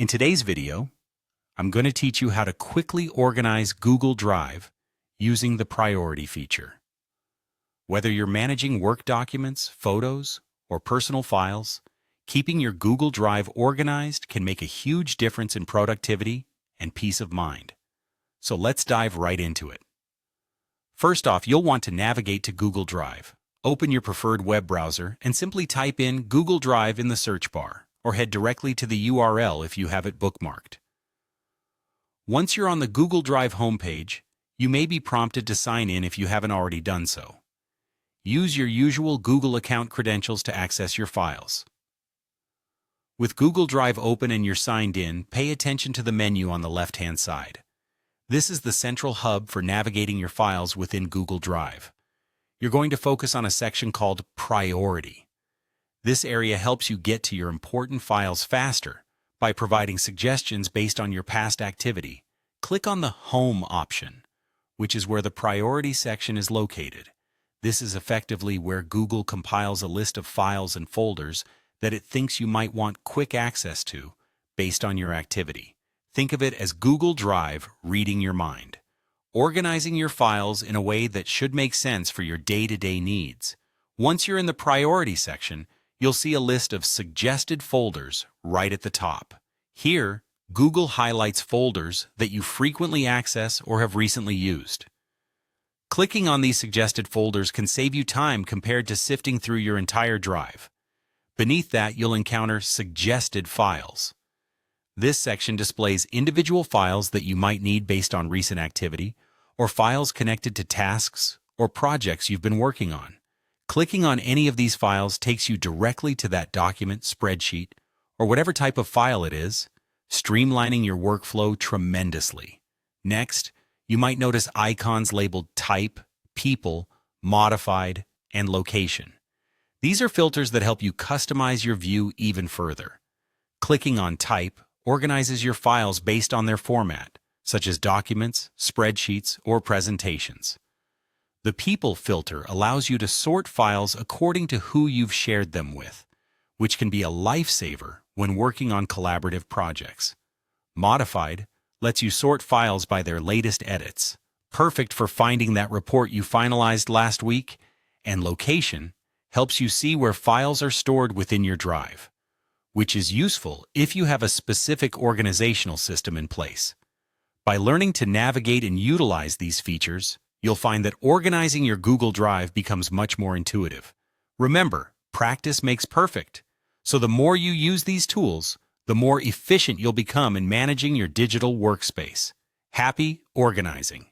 In today's video, I'm going to teach you how to quickly organize Google Drive using the priority feature. Whether you're managing work documents, photos, or personal files, keeping your Google Drive organized can make a huge difference in productivity and peace of mind. So let's dive right into it. First off, you'll want to navigate to Google Drive. Open your preferred web browser and simply type in Google Drive in the search bar, or head directly to the URL if you have it bookmarked. Once you're on the Google Drive homepage, you may be prompted to sign in if you haven't already done so. Use your usual Google account credentials to access your files. With Google Drive open and you're signed in, pay attention to the menu on the left-hand side. This is the central hub for navigating your files within Google Drive. You're going to focus on a section called Priority. This area helps you get to your important files faster by providing suggestions based on your past activity. Click on the Home option, which is where the Priority section is located. This is effectively where Google compiles a list of files and folders that it thinks you might want quick access to based on your activity. Think of it as Google Drive reading your mind, organizing your files in a way that should make sense for your day-to-day needs. Once you're in the Priority section, you'll see a list of suggested folders right at the top. Here, Google highlights folders that you frequently access or have recently used. Clicking on these suggested folders can save you time compared to sifting through your entire drive. Beneath that, you'll encounter Suggested Files. This section displays individual files that you might need based on recent activity, or files connected to tasks or projects you've been working on. Clicking on any of these files takes you directly to that document, spreadsheet, or whatever type of file it is, streamlining your workflow tremendously. Next, you might notice icons labeled Type, People, Modified, and Location. These are filters that help you customize your view even further. Clicking on Type organizes your files based on their format, such as documents, spreadsheets, or presentations. The People filter allows you to sort files according to who you've shared them with, which can be a lifesaver when working on collaborative projects. Modified lets you sort files by their latest edits, perfect for finding that report you finalized last week, and Location helps you see where files are stored within your drive, which is useful if you have a specific organizational system in place. By learning to navigate and utilize these features, you'll find that organizing your Google Drive becomes much more intuitive. Remember, practice makes perfect. So the more you use these tools, the more efficient you'll become in managing your digital workspace. Happy organizing!